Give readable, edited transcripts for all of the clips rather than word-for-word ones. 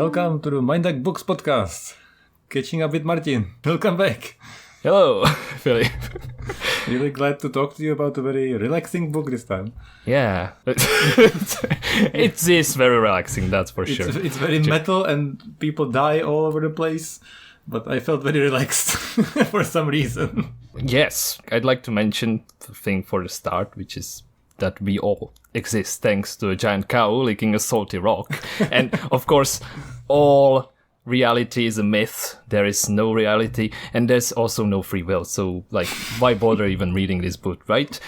Welcome to the Mind Like Books podcast. Catching up with Martin. Welcome back. Hello, Filip. Really glad to talk to you about a very relaxing book this time. Yeah. It is very relaxing, that's for sure. It's very metal and people die all over the place, but I felt very relaxed for some reason. Yes, I'd like to mention the thing for the start, which is that we all exist thanks to a giant cow licking a salty rock. And of course, all reality is a myth. There is no reality, and there's also no free will. So, why bother even reading this book, right?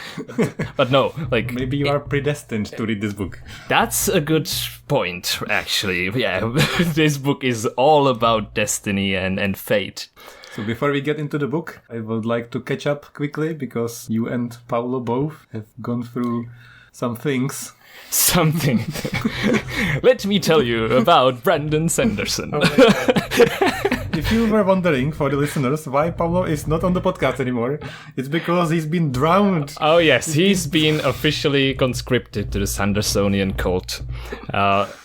But no, maybe you are predestined to read this book. That's a good point, actually. Yeah, this book is all about destiny and fate. So before we get into the book, I would like to catch up quickly because you and Paolo both have gone through some things. Something. Let me tell you about Brandon Sanderson. Oh my God. If you were wondering, for the listeners, why Paolo is not on the podcast anymore, it's because he's been drowned. Oh yes, he's been officially conscripted to the Sandersonian cult.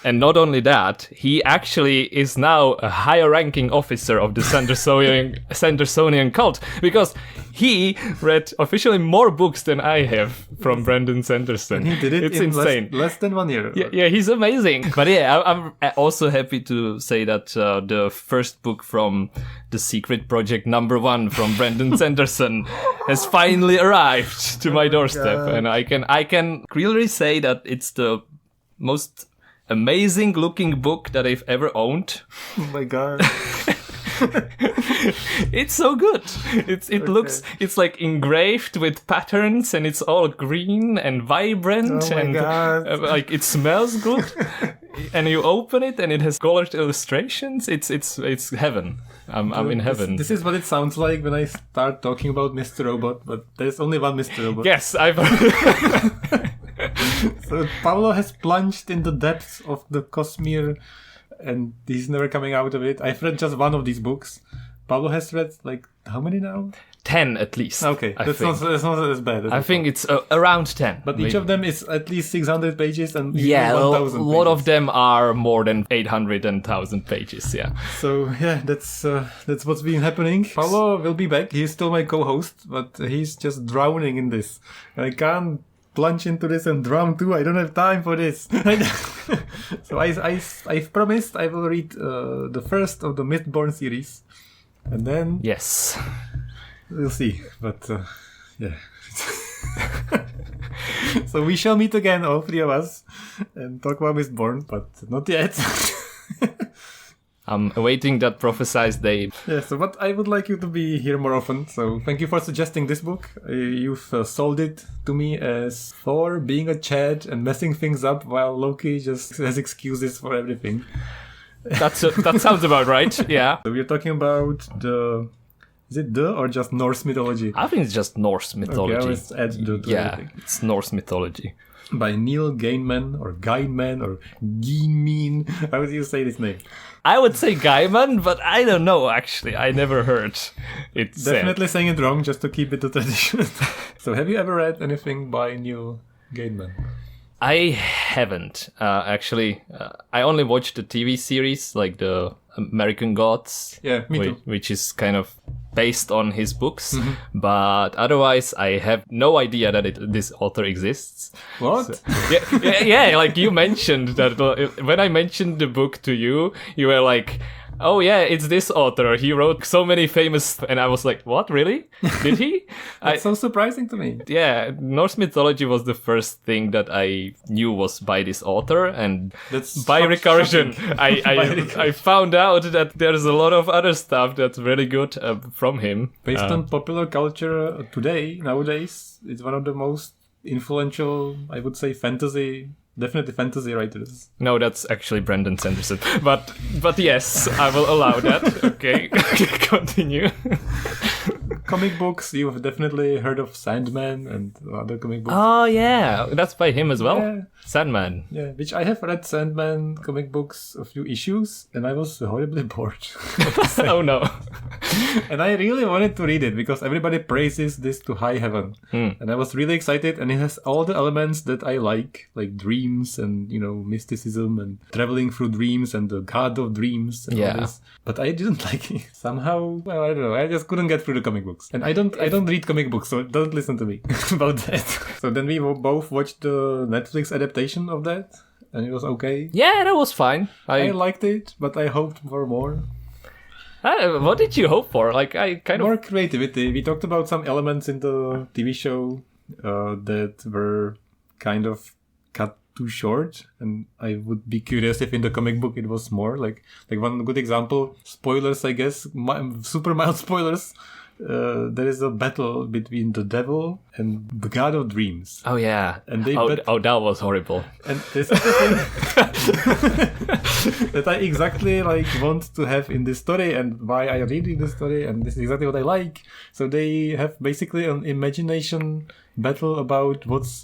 And not only that, he actually is now a higher ranking officer of the Sandersonian cult, because he read officially more books than I have from Brandon Sanderson. And he did it it's in insane. Less than 1 year. Yeah, he's amazing. But yeah, I'm also happy to say that the first book from The Secret Project #1 from Brandon Sanderson has finally arrived to my doorstep. God. And I can clearly say that it's the most amazing looking book that I've ever owned. Oh my God. It's so good. Looks, it's like engraved with patterns, and it's all green and vibrant. Oh my and God. it smells good. And you open it and it has colored illustrations. It's heaven. I'm in heaven. This is what it sounds like when I start talking about Mr. Robot, but there's only one Mr. Robot. Yes, I've So Paolo has plunged in the depths of the Cosmere and he's never coming out of it. I've read just one of these books. Paolo has read, how many now? 10 at least. Okay, that's not as bad. I think it's around 10. But each of them is at least 600 pages and yeah, 1,000 a lot of them are more than 800 and 1,000 pages, yeah. So yeah, that's what's been happening. Paolo will be back. He's still my co-host, but he's just drowning in this. I can't plunge into this and drown too. I don't have time for this. So I've promised I will read the first of the Mythborn series, and then yes, we'll see. But yeah. So we shall meet again, all three of us, and talk about Mythborn, but not yet. I'm awaiting that prophesized day. Yeah, so but I would like you to be here more often. So thank you for suggesting this book. You've sold it to me as Thor being a Chad and messing things up while Loki just has excuses for everything. That sounds about right, yeah. So we're talking about is it or just Norse mythology? I think it's just Norse mythology. Okay, I always add to everything. It's Norse mythology. By Neil Gainman or Gaiman or Gaiman. How would you say this name? I would say Gaiman, but I don't know, actually. I never heard it said. Definitely saying it wrong just to keep it a tradition. So have you ever read anything by Neil Gainman? I haven't, actually. I only watched the TV series, like the American Gods. Yeah, me too. Which is kind of based on his books. Mm-hmm. But otherwise, I have no idea that this author exists. What? So, yeah, like you mentioned that when I mentioned the book to you, you were like, oh yeah, it's this author. He wrote so many famous... And I was like, what, really? Did he? That's so surprising to me. Yeah, Norse mythology was the first thing that I knew was by this author. And that's by recursion, I found out that there's a lot of other stuff that's really good from him. Based on popular culture nowadays, it's one of the most influential, I would say, definitely fantasy writers. No, that's actually Brandon Sanderson. But yes, I will allow that. Okay, continue. comic books, you've definitely heard of Sandman and other comic books. Oh yeah, that's by him as well. Yeah. Sandman. Yeah, which I have read Sandman comic books, a few issues, and I was horribly bored. Oh no. And I really wanted to read it because everybody praises this to high heaven. And I was really excited, and it has all the elements that I like dreams and, mysticism and traveling through dreams and the god of dreams and all this. But I didn't like it. Somehow, well, I don't know, I just couldn't get through the comic books. And I don't read comic books, so don't listen to me about that. So then we both watched the Netflix adaptation of that, and it was okay. Yeah, that was fine. I liked it, but I hoped for more. What did you hope for? More creativity. We talked about some elements in the TV show that were kind of cut too short, and I would be curious if in the comic book it was more. Like one good example, spoilers, I guess, super mild spoilers. There is a battle between the devil and the god of dreams. Oh yeah, and they that was horrible. And this is the thing that I exactly want to have in this story, and why I read in this story, and this is exactly what I like. So they have basically an imagination battle about what's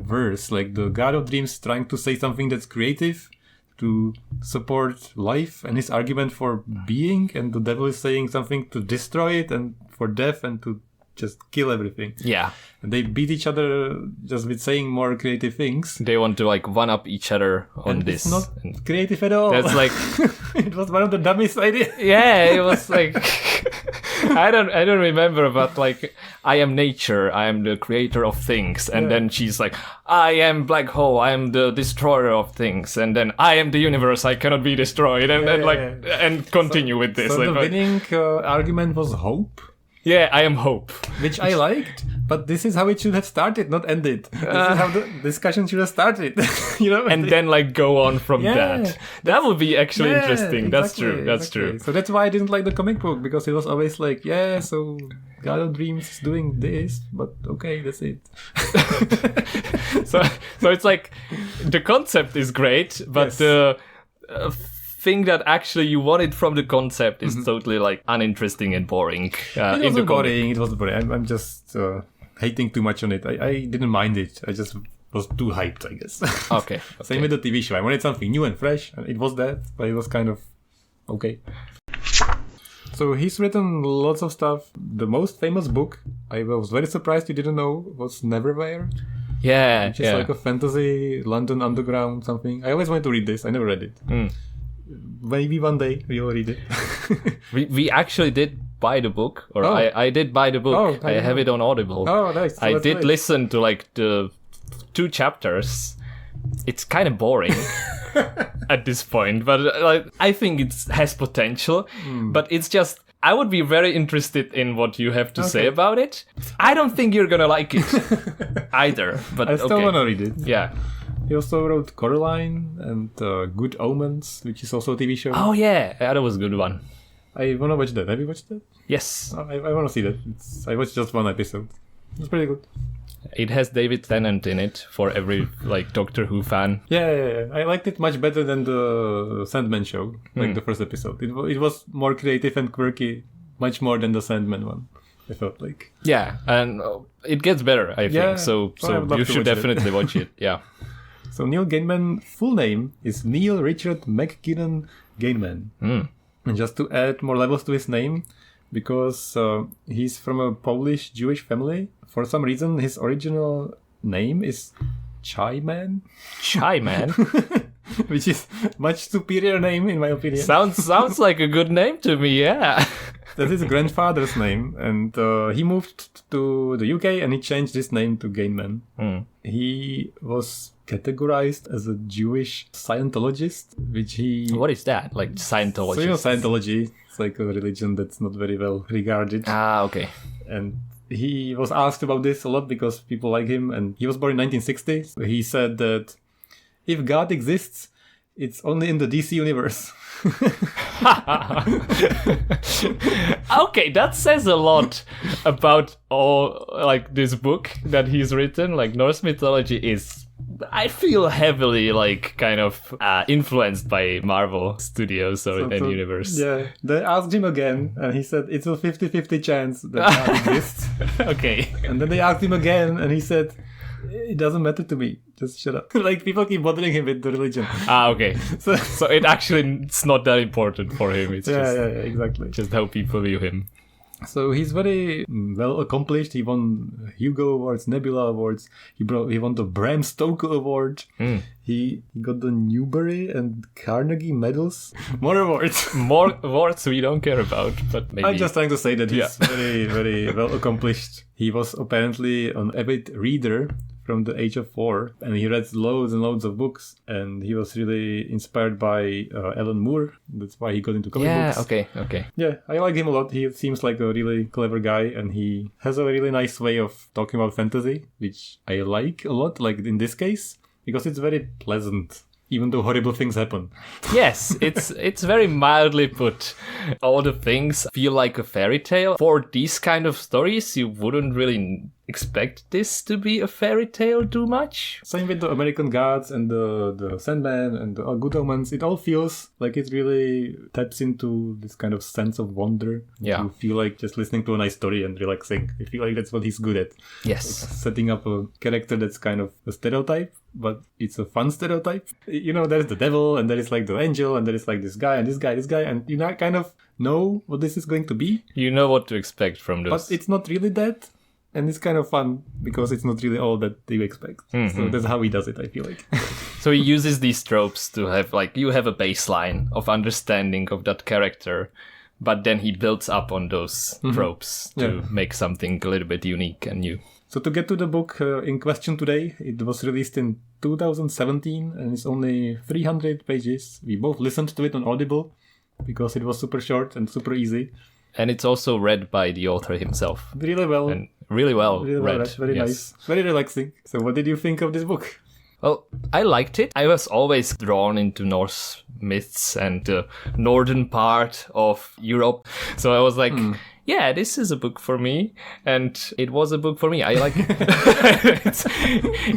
worse, like the god of dreams trying to say something that's creative to support life and his argument for being, and the devil is saying something to destroy it and for death and to just kill everything. Yeah. And they beat each other just with saying more creative things. They want to one up each other on this. It's not creative at all. That's it was one of the dumbest ideas. Yeah, it was I don't remember, but I am nature, I am the creator of things, and then she's like, I am black hole, I am the destroyer of things, and then I am the universe, I cannot be destroyed, and and continue with this. So the winning argument was hope. Yeah, I am hope, which I liked, but this is how it should have started, not ended. This is how the discussion should have started, And then go on from that. That would be actually interesting. Exactly, That's true. So that's why I didn't like the comic book, because it was always so God of Dreams is doing this, but okay, that's it. so it's the concept is great, but the thing that actually you wanted from the concept is totally uninteresting and boring. It was boring. I'm just hating too much on it. I didn't mind it. I just was too hyped, I guess. Okay. Same with the TV show. I wanted something new and fresh, and it was that, but it was kind of okay. So he's written lots of stuff. The most famous book, I was very surprised you didn't know, was Neverwhere. Yeah, which is a fantasy London underground something. I always wanted to read this. I never read it. Maybe one day we'll read it. we actually did buy the book, or I did buy the book. I have it on Audible. Oh, nice. I did listen to the 2 chapters. It's kind of boring at this point, but I think it has potential. But it's just, I would be very interested in what you have to say about it. I don't think you're gonna like it either, but I still wanna read it. Yeah. He also wrote Coraline and Good Omens, which is also a TV show. Oh yeah, that was a good one. I wanna watch that. Have you watched that? Yes. I wanna see that. I watched just one episode. It's pretty good. It has David Tennant in it for every Doctor Who fan. Yeah. I liked it much better than the Sandman show, the first episode. It was more creative and quirky, much more than the Sandman one, I felt like. Yeah, and it gets better, I think. So you should definitely watch it. Yeah. So Neil Gainman, full name is Neil Richard McKinnon Gainman. And just to add more levels to his name, because he's from a Polish Jewish family, for some reason his original name is Chaiman. Chaiman? Which is much superior name in my opinion. Sounds like a good name to me, yeah. That's his grandfather's name, and he moved to the UK and he changed his name to Gainman. He was categorized as a Jewish Scientologist, which he... What is that? Scientologist? So Scientology, it's a religion that's not very well regarded. Ah, okay. And he was asked about this a lot because people like him, and he was born in 1960. So he said that if God exists, it's only in the DC universe. Okay, that says a lot about all this book that he's written. Norse mythology is I feel heavily like kind of influenced by Marvel Studios and universe. Yeah, they asked him again, and he said it's a 50-50 chance that God exists. Okay. And then they asked him again, and he said, it doesn't matter to me. Just shut up. Like, people keep bothering him with the religion. Okay. So it actually, it's not that important for him. It's yeah, exactly. Just how people view him. So he's very well accomplished. He won Hugo Awards, Nebula Awards. He won the Bram Stoker Award. He got the Newbery and Carnegie medals. More awards. More awards we don't care about, but maybe... I'm just trying to say that he's very, very well accomplished. He was apparently an avid reader from the age of 4, and he read loads and loads of books, and he was really inspired by Alan Moore. That's why he got into comic books. Okay. Yeah, I like him a lot. He seems like a really clever guy, and he has a really nice way of talking about fantasy, which I like a lot, like in this case, because it's very pleasant, even though horrible things happen. Yes, it's very mildly put. All the things feel like a fairy tale. For these kind of stories, you wouldn't really expect this to be a fairy tale too much. Same with the American Gods and the Sandman and the Good Omens. It all feels like it really taps into this kind of sense of wonder. Yeah. You feel like just listening to a nice story and relaxing. I feel like that's what he's good at. Yes. Like setting up a character that's kind of a stereotype, but it's a fun stereotype. You know, there's the devil, and there is like the angel, and there is like this guy, and this guy, and you kind of know what this is going to be. You know what to expect from those. But it's not really that. And it's kind of fun because it's not really all that you expect. So that's how he does it, I feel like. So he uses these tropes to have, like, you have a baseline of understanding of that character, but then he builds up on those tropes to make something a little bit unique and new. So to get to the book in question today, it was released in 2017 and it's only 300 pages. We both listened to it on Audible because it was super short and super easy. And it's also read by the author himself. Really well. And really well read. Very nice. Very relaxing. So what did you think of this book? Well, I liked it. I was always drawn into Norse myths and the northern part of Europe. So I was like, yeah, this is a book for me. And it was a book for me. I like it.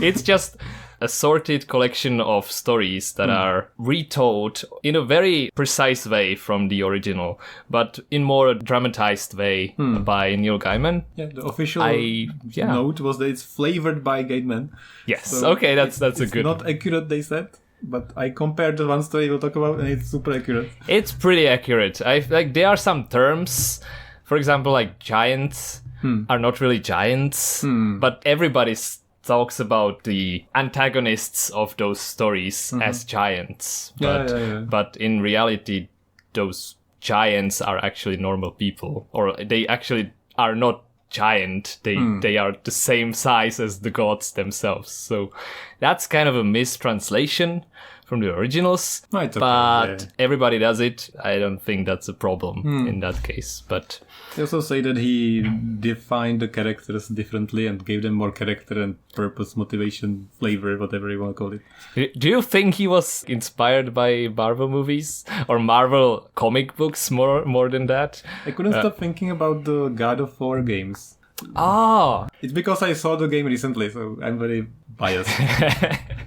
It's just a sorted collection of stories that are retold in a very precise way from the original, but in more dramatized way by Neil Gaiman. Yeah, the official note was that it's flavored by Gaiman. Yes, so okay, that's a good... It's not accurate, they said, but I compared the one story we'll talk about, and it's super accurate. It's pretty accurate. There are some terms, for example, like giants are not really giants, but everybody's talks about the antagonists of those stories as giants. But in reality, those giants are actually normal people. Or they actually are not giant. They are the same size as the gods themselves. So that's kind of a mistranslation from the originals. But everybody does it. I don't think that's a problem in that case. But they also say that he defined the characters differently and gave them more character and purpose, motivation, flavor, whatever you want to call it. Do you think he was inspired by Marvel movies or Marvel comic books more than that? I couldn't stop thinking about the God of War games. It's because I saw the game recently, so I'm very biased.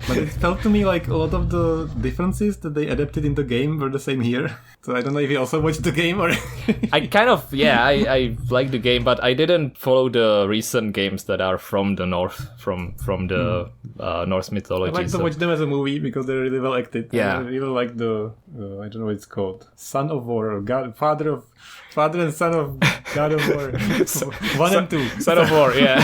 But it felt to me like a lot of the differences that they adapted in the game were the same here. So I don't know if you also watched the game or... I kind of, I like the game, but I didn't follow the recent games that are from the North, from the Norse Mythology. I like to watch them as a movie because they're really well acted. Yeah. I really like the, I don't know what it's called, Son of War, or Father and Son of God of War. 1 and 2. Son of War, yeah.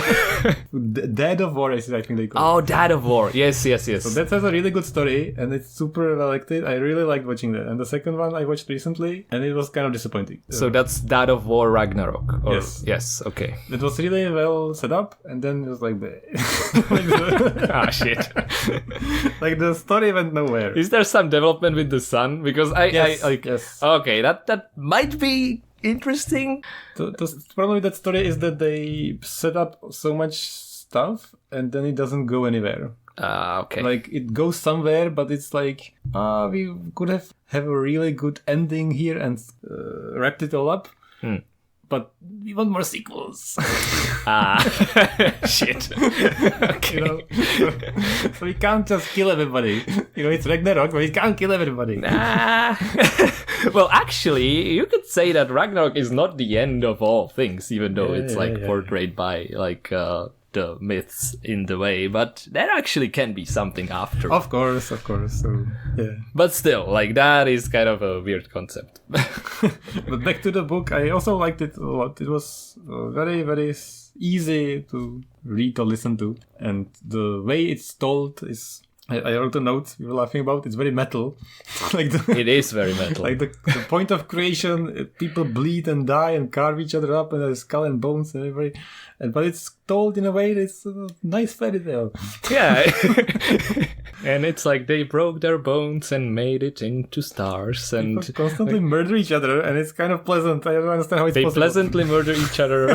Dad of War, I think they call it. Oh, Dad of War. Yes. So that has a really good story, and it's super well acted. I really liked watching that. And the second one I watched recently, and it was kind of disappointing. So that's Dad of War Ragnarok? Yes. Yes, okay. It was really well set up, and then it was like... shit. Like the story went nowhere. Is there some development with the son? Because Yes. Okay, that might be interesting. The problem with that story is that they set up so much stuff and then it doesn't go anywhere. Okay. Like it goes somewhere, but it's like we could have a really good ending here and wrapped it all up. but we want more sequels. Shit. Okay. You know, so we can't just kill everybody. You know, it's Ragnarok, but we can't kill everybody. Well, actually, you could say that Ragnarok is not the end of all things, even though it's portrayed by like the myths in the way, but there actually can be something after. Of course. So, yeah. But still, like, that is kind of a weird concept. But back to the book, I also liked it a lot. It was very, very easy to read or listen to, and the way it's told is. I wrote a note we were laughing about. It's very metal. It is very metal. Like the point of creation, people bleed and die and carve each other up, and there's skull and bones and everything. But it's told in a way that's a nice fairy tale. Yeah. And it's like they broke their bones and made it into stars. And people constantly murder each other, and it's kind of pleasant. I don't understand how it's possible. They pleasantly murder each other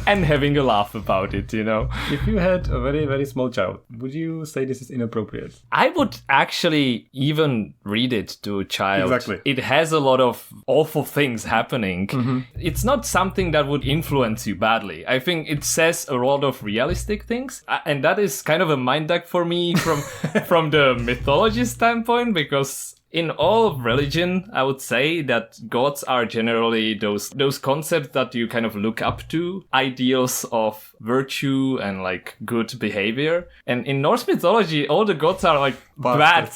and having a laugh about it, you know. If you had a very, very small child, would you say this is inappropriate? I would actually even read it to a child. Exactly. It has a lot of awful things happening. Mm-hmm. It's not something that would influence you badly. I think it says a lot of realistic things, and that is kind of a mind duck for me from the mythology standpoint, because in all of religion, I would say that gods are generally those concepts that you kind of look up to, ideals of virtue and like good behavior. And in Norse mythology, all the gods are like bad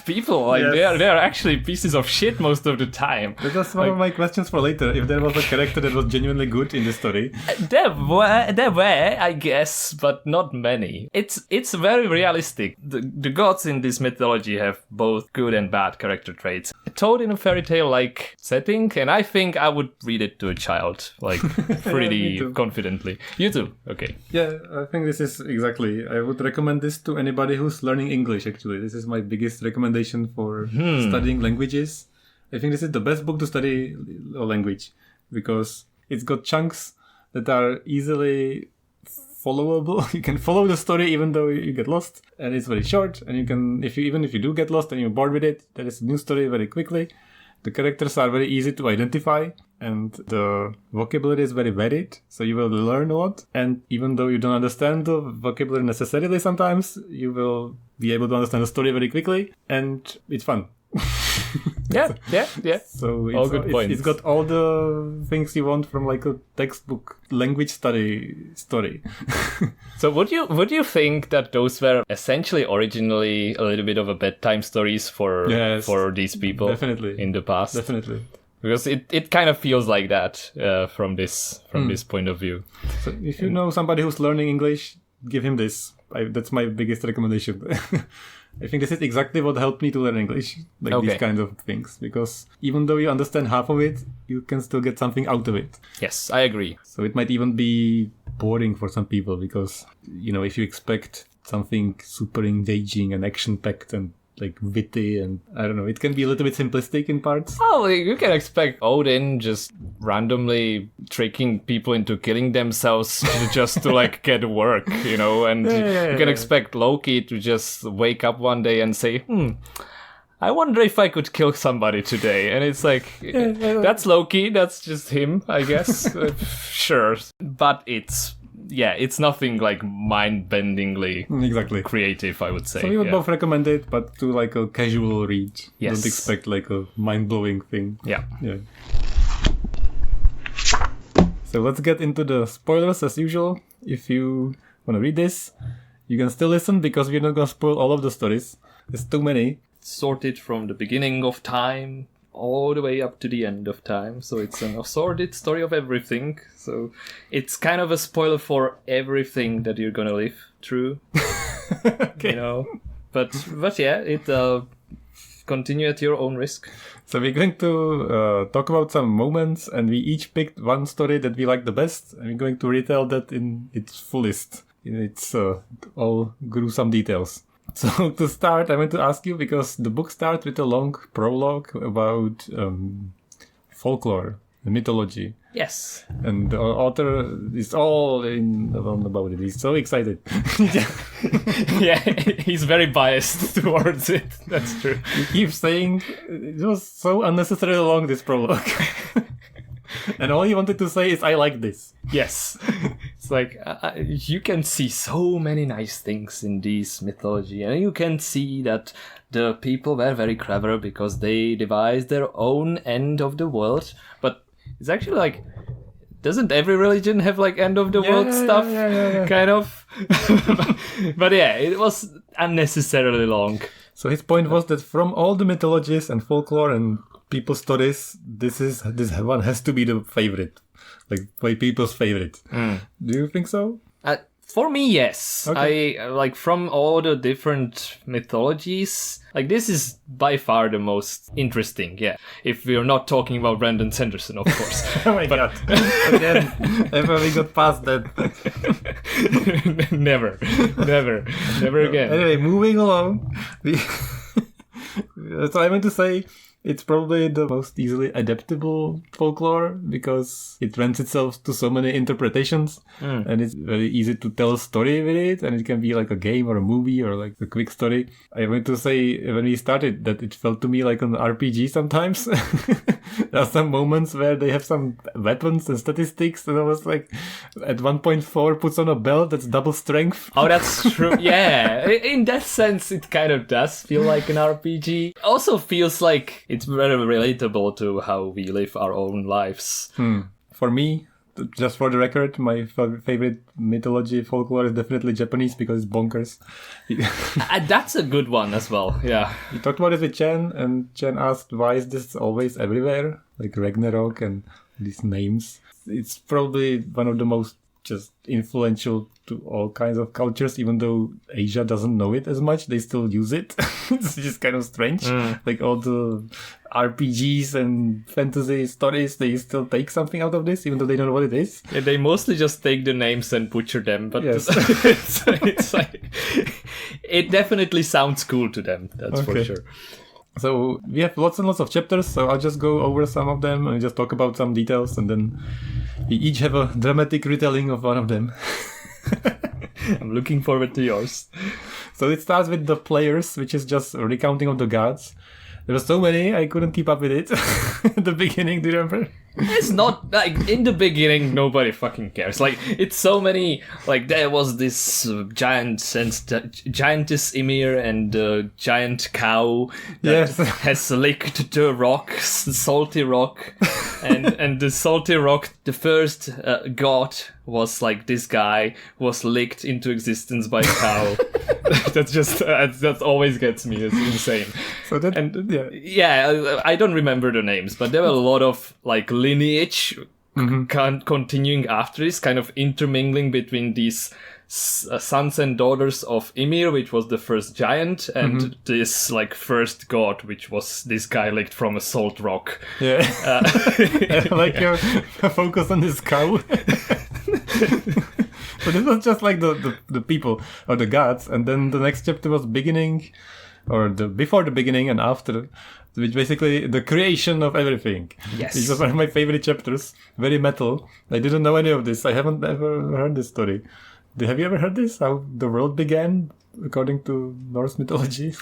people. Like yes. they are actually pieces of shit most of the time. That was one of my questions for later. If there was a character that was genuinely good in the story, there were, I guess, but not many. It's very realistic. The gods in this mythology have both good and bad character traits, told in a fairy tale like setting, and I think I would read it to a child like pretty confidently. You too. Okay. Yeah, I think this is exactly. I would recommend this to anybody who's learning English, actually. This is my biggest recommendation for studying languages. I think this is the best book to study a language, because it's got chunks that are easily followable. You can follow the story even though you get lost, and it's very short, and you can, if you do get lost and you're bored with it, there is a new story very quickly. The characters are very easy to identify, and the vocabulary is very varied, so you will learn a lot. And even though you don't understand the vocabulary necessarily sometimes, you will be able to understand the story very quickly, and it's fun. Yeah. So it's, all good points. It's got all the things you want from like a textbook language study story. So would you think that those were essentially originally a little bit of a bedtime stories for these people? Definitely. In the past? Definitely. Because it kind of feels like that from this point of view. So if you know somebody who's learning English, give him this. That's my biggest recommendation. I think this is exactly what helped me to learn English, these kinds of things. Because even though you understand half of it, you can still get something out of it. Yes, I agree. So it might even be boring for some people, because, you know, if you expect something super engaging and action-packed and like witty, and I don't know, it can be a little bit simplistic in parts. Oh, you can expect Odin just randomly tricking people into killing themselves just to like get work, you know, and you can expect Loki to just wake up one day and say, I wonder if I could kill somebody today. And it's like, that's Loki, that's just him, I guess. Sure. But it's nothing like mind-bendingly creative, I would say. So we would both recommend it, but to like a casual read. Yes. Don't expect like a mind-blowing thing. Yeah. So let's get into the spoilers as usual. If you want to read this, you can still listen, because we're not going to spoil all of the stories. There's too many. Sorted from the beginning of time all the way up to the end of time. So it's an assorted story of everything. So it's kind of a spoiler for everything that you're gonna live through. Okay. You know. But yeah, it continue at your own risk. So we're going to talk about some moments, and we each picked one story that we like the best, and we're going to retell that in its fullest, in its all gruesome details. So to start, I want to ask you, because the book starts with a long prologue about folklore, mythology. Yes. And the author is all in about it. He's so excited. Yeah, he's very biased towards it. That's true. He keeps saying it was so unnecessarily long, this prologue. And all he wanted to say is, I like this. Yes. It's like, you can see so many nice things in this mythology. And you can see that the people were very clever because they devised their own end of the world. But it's actually like, doesn't every religion have like end of the world stuff? Yeah. Kind of. But yeah, it was unnecessarily long. So his point was that from all the mythologies and folklore and people's stories, this one has to be the favorite, like by people's favorite. Do you think so? For me, yes. Okay. I like from all the different mythologies, like this is by far the most interesting. Yeah, if we're not talking about Brandon Sanderson, of course. Oh my god! Again, ever we got past that? Never again. Anyway, moving along. So I meant to say, it's probably the most easily adaptable folklore because it lends itself to so many interpretations and it's very easy to tell a story with it, and it can be like a game or a movie or like a quick story. I meant to say when we started that it felt to me like an RPG sometimes. There are some moments where they have some weapons and statistics and I was like, at 1.4 puts on a belt that's double strength. Oh, that's true. Yeah, in that sense it kind of does feel like an RPG. Also feels like it's very relatable to how we live our own lives. For me, just for the record, my favorite mythology folklore is definitely Japanese because it's bonkers. That's a good one as well, yeah. We talked about it with Chen, and Chen asked, why is this always everywhere? Like Ragnarok and these names. It's probably one of the most just influential to all kinds of cultures, even though Asia doesn't know it as much, they still use it. It's just kind of strange. Like all the RPGs and fantasy stories, they still take something out of this, even though they don't know what it is. Yeah, they mostly just take the names and butcher them, but yes. it's like, it definitely sounds cool to them, that's for sure. So we have lots and lots of chapters, so I'll just go over some of them and just talk about some details, and then we each have a dramatic retelling of one of them. I'm looking forward to yours. So it starts with the players, which is just a recounting of the gods. There were so many, I couldn't keep up with it at the beginning, do you remember? It's not, like, in the beginning, nobody fucking cares. Like, it's so many, like, there was this giantess Ymir and the giant cow that has licked the rock, salty rock. and the salty rock, the first god was, like, this guy was licked into existence by a cow. That's just, that always gets me. It's insane. So that, I don't remember the names, but there were a lot of, like, lineage continuing after this, kind of intermingling between these sons and daughters of Ymir, which was the first giant, and this like first god, which was this guy licked from a salt rock. Yeah, like your focus on this cow. So this was just like the people or the gods, and then the next chapter was beginning, or the before the beginning and after, which basically the creation of everything. Yes. This was one of my favorite chapters. Very metal. I didn't know any of this. I haven't ever heard this story. Have you ever heard this? How the world began, according to Norse mythology?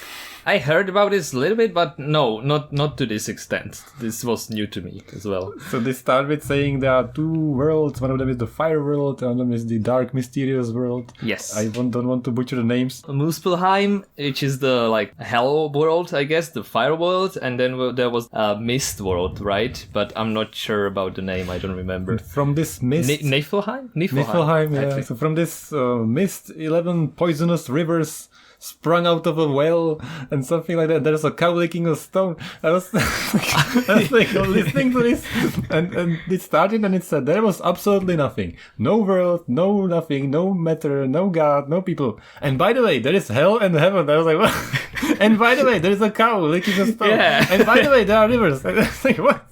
I heard about this a little bit, but no, not to this extent. This was new to me as well. So they start with saying there are two worlds. One of them is the fire world, and one of them is the dark, mysterious world. Yes. I don't want to butcher the names. Muspelheim, which is the like hell world, I guess, the fire world, and then there was mist world, right? But I'm not sure about the name. I don't remember. From this mist, Niflheim. Niflheim, yeah. Actually. So from this mist, 11 poisonous rivers sprung out of a well and something like that. There's a cow licking a stone. I was like listening to this, and it started and it said there was absolutely nothing. No world, no nothing, no matter, no God, no people. And by the way, there is hell and heaven. I was like, what? And by the way, there is a cow licking a stone. Yeah. And by the way, there are rivers. And I was like, what?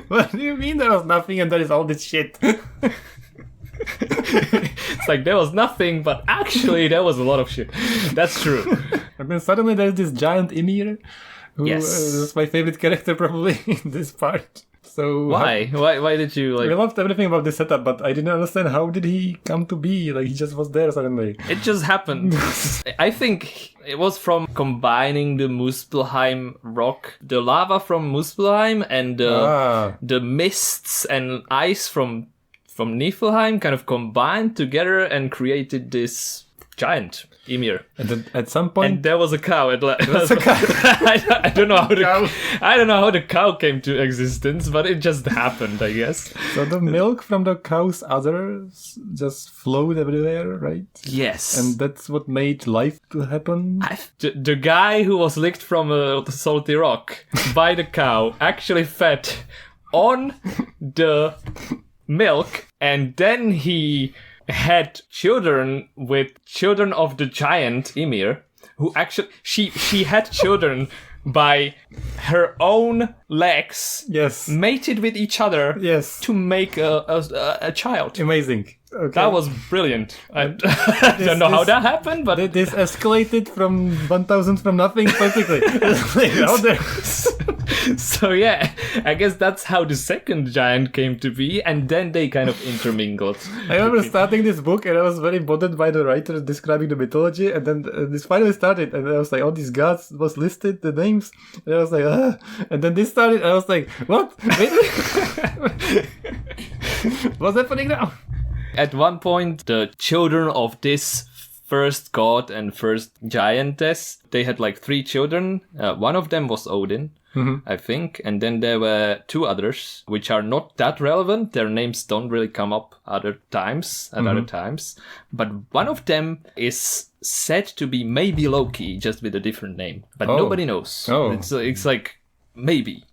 What do you mean there was nothing and there is all this shit? It's like there was nothing, but actually there was a lot of shit. That's true. And then suddenly there's this giant Ymir, who is my favorite character probably in this part. So Why? Why did you I like? loved everything about this setup, but I didn't understand how did he come to be? Like he just was there suddenly. It just happened. I think it was from combining the Muspelheim rock, the lava from Muspelheim, and the mists and ice from Niflheim kind of combined together and created this giant Ymir. And then at some point, And there was a cow. a cow. I don't know how the cow came to existence, but it just happened, I guess. so the milk from the cow's udders just flowed everywhere, right? Yes. And that's what made life to happen. The guy who was licked from a salty rock by the cow actually fed on the milk, and then he had children with children of the giant Ymir, who actually she had children by her own legs, Yes. mated with each other, Yes. to make a child. Amazing. Okay. That was brilliant. I don't know how that happened, but This escalated from 1000 from nothing perfectly. Like, out there. so yeah, I guess that's how the second giant came to be, and then they kind of intermingled. I remember starting this book and I was very bothered by the writer describing the mythology, and then this finally started and I was like, all these gods was listed, the names, and I was like, ah. And then this started and I was like, what? Wait. What's happening now? At one point, the children of this first god and first giantess, they had like 3 children. One of them was Odin, I think. And then there were 2 others, which are not that relevant. Their names don't really come up other times. But one of them is said to be maybe Loki, just with a different name. But nobody knows. Oh. It's like, maybe.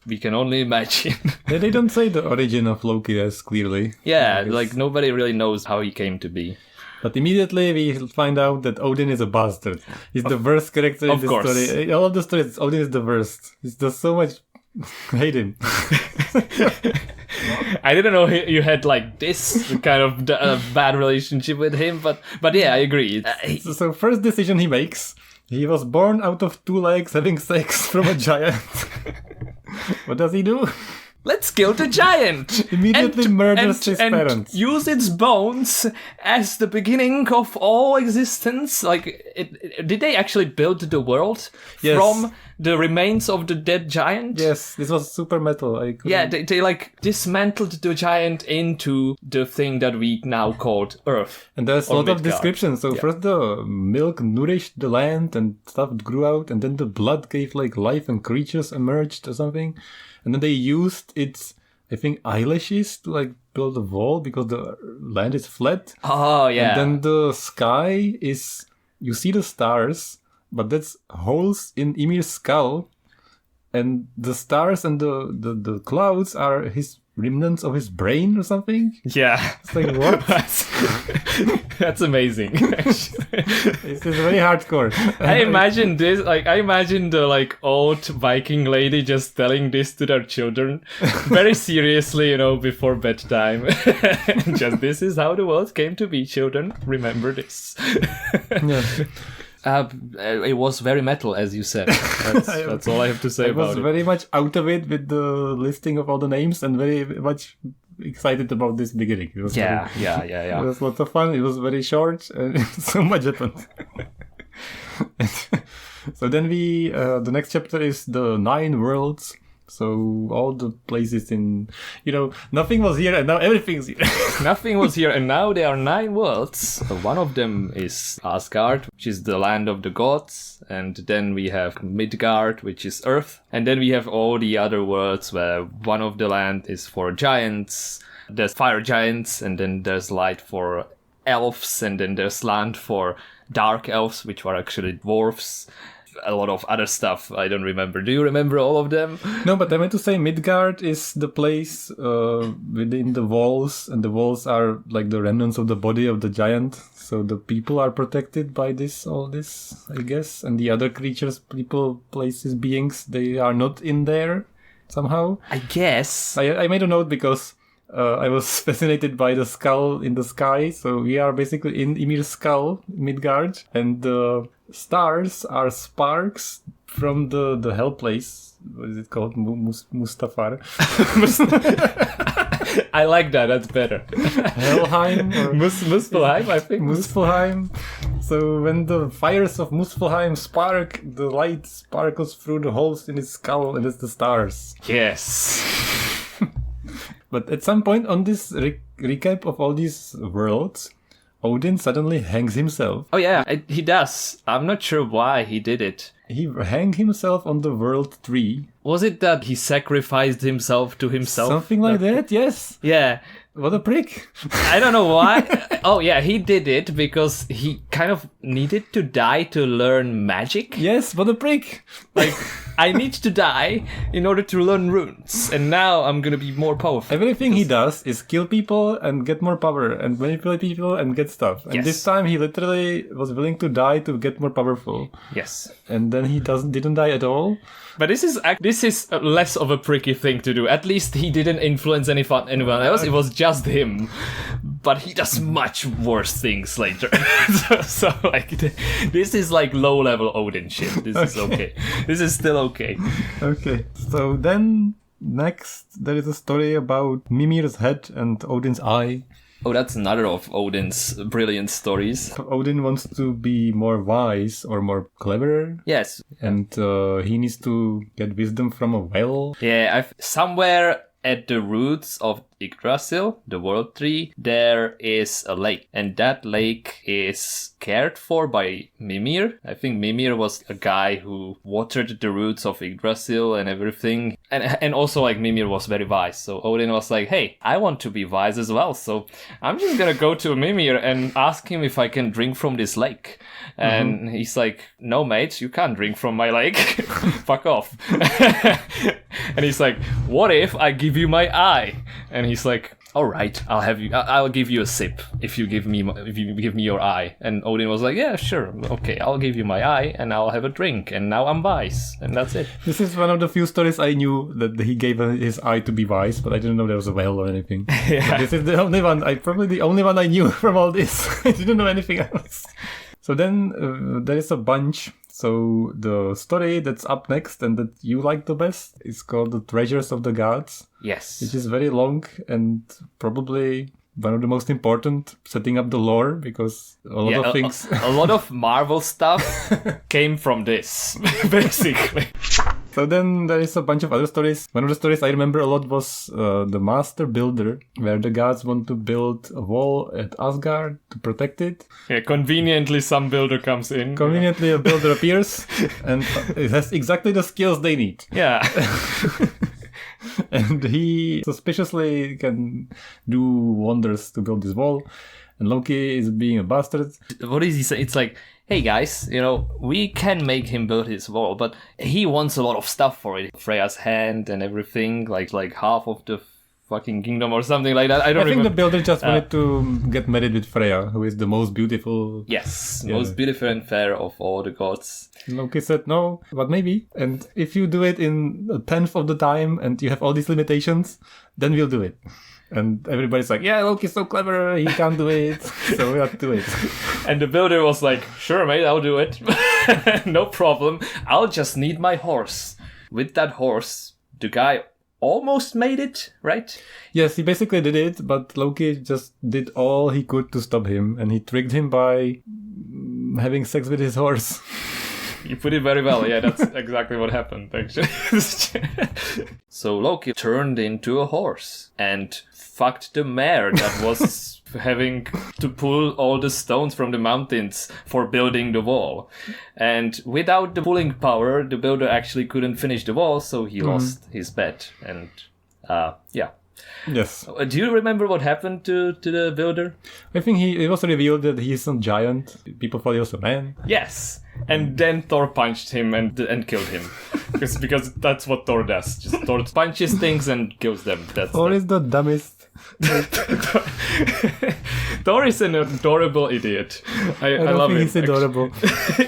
We can only imagine. They don't say the origin of Loki as clearly. Yeah, like nobody really knows how he came to be. But immediately we find out that Odin is a bastard. He's the worst character in Of this course. story. All of the stories, Odin is the worst. He's just so much... I hate him. I didn't know you had like this kind of bad relationship with him, but yeah, I agree. So first decision he makes, he was born out of 2 legs having sex from a giant. What does he do? Let's kill the giant! Immediately murders his parents. Use its bones as the beginning of all existence. Like, did they actually build the world Yes. from the remains of the dead giant? Yes, this was super metal. Yeah, they like dismantled the giant into the thing that we now called Earth. And there's a Or lot of Midgard. descriptions. So first the milk nourished the land and stuff grew out, and then the blood gave like life and creatures emerged or something. And then they used its, I think, eyelashes to like build a wall because the land is flat. Oh, yeah. And then the sky is, you see the stars, but that's holes in Ymir's skull. And the stars and the clouds are his remnants of his brain or something. Yeah. It's like, what? That's amazing. It's very hardcore. I imagine this, like, I imagine the, like, old Viking lady just telling this to their children very seriously, before bedtime. Just, this is how the world came to be, children. Remember this. Yeah. It was very metal, as you said. That's all I have to say I about was it. very much out of it with the listing of all the names and very much excited about this beginning. It was Yeah. It was lots of fun. It was very short and so much happened. So then the next chapter is the 9 worlds. So all the places in, nothing was here and now everything's here. Nothing was here, and now there are 9 worlds. One of them is Asgard, which is the land of the gods, and then we have Midgard, which is Earth, and then we have all the other worlds where one of the land is for giants, there's fire giants, and then there's light for elves, and then there's land for dark elves, which were actually dwarfs. A lot of other stuff I don't remember. Do you remember all of them? No, but I meant to say Midgard is the place within the walls, and the walls are like the remnants of the body of the giant. So the people are protected by all this, I guess. And the other creatures, people, places, beings, they are not in there somehow. I guess. I made a note because I was fascinated by the skull in the sky. So we are basically in Ymir's skull, Midgard, and the stars are sparks from the hell place what is it called? Mustafar. I like that. That's better. Helheim? Or Muspelheim, I think. Muspelheim. So when the fires of Muspelheim spark, the light sparkles through the holes in his skull, and it's the stars. Yes. But at some point on this recap of all these worlds, Odin suddenly hangs himself. Oh yeah, he does. I'm not sure why he did it. He hanged himself on the world tree. Was it that he sacrificed himself to himself? Something like that, yes. Yeah. What a prick. I don't know why. Oh yeah, he did it because he kind of needed to die to learn magic. Yes, what a prick. Like, I need to die in order to learn runes, and now I'm gonna be more powerful. Everything he does is kill people and get more power and manipulate people and get stuff. And this time he literally was willing to die to get more powerful. Yes. And then he didn't die at all. But this is less of a pricky thing to do. At least he didn't influence anyone else. It was just him. But he does much worse things later. so like, this is like low-level Odin shit. This is okay. This is still okay. Okay. So then next there is a story about Mimir's head and Odin's eye. Oh, that's another of Odin's brilliant stories. Odin wants to be more wise or more clever. Yes. And he needs to get wisdom from a well. Yeah, somewhere at the roots of Yggdrasil, the world tree, there is a lake. And that lake is cared for by Mimir. I think Mimir was a guy who watered the roots of Yggdrasil and everything. And also, like, Mimir was very wise. So Odin was like, hey, I want to be wise as well. So I'm just gonna go to Mimir and ask him if I can drink from this lake. And he's like, no, mate, you can't drink from my lake. Fuck off. And he's like, what if I give you my eye? And he's like, all right, I'll give you a sip if you give me your eye. And Odin was like, yeah, sure, okay, I'll give you my eye and I'll have a drink. And now I'm wise, and that's it. This is one of the few stories I knew that he gave his eye to be wise, but I didn't know there was a well or anything. Yeah. This is the only one, probably the only one I knew from all this. I didn't know anything else. So then there is a bunch. So the story that's up next and that you like the best is called The Treasures of the Gods. Yes. Which is very long and probably one of the most important, setting up the lore, because a lot of things... A lot of Marvel stuff came from this, basically. So then there is a bunch of other stories. One of the stories I remember a lot was the Master Builder, where the gods want to build a wall at Asgard to protect it. Yeah, conveniently some builder comes in. Conveniently a builder appears and it has exactly the skills they need. Yeah. And he suspiciously can do wonders to build this wall. And Loki is being a bastard. What is he saying? It's like, hey guys, we can make him build his wall, but he wants a lot of stuff for it. Freya's hand and everything, like half of the fucking kingdom or something like that. I think the builder just wanted to get married with Freya, who is the most beautiful. Yes, most beautiful and fair of all the gods. Loki said no, but maybe. And if you do it in a tenth of the time and you have all these limitations, then we'll do it. And everybody's like, yeah, Loki's so clever, he can't do it, so we have to do it. And the builder was like, sure, mate, I'll do it. No problem. I'll just need my horse. With that horse, the guy almost made it, right? Yes, he basically did it, but Loki just did all he could to stop him, and he tricked him by having sex with his horse. You put it very well. Yeah, that's exactly what happened, actually. So Loki turned into a horse and fucked the mare that was having to pull all the stones from the mountains for building the wall. And without the pulling power, the builder actually couldn't finish the wall, so he lost his bet. And yeah. Yes. Do you remember what happened to the builder? I think it was revealed that he's a giant. People thought he was a man. Yes. And then Thor punched him and killed him. because that's what Thor does. Just Thor punches things and kills them. Thor is the dumbest. Thor is an adorable idiot. I love him. He's adorable.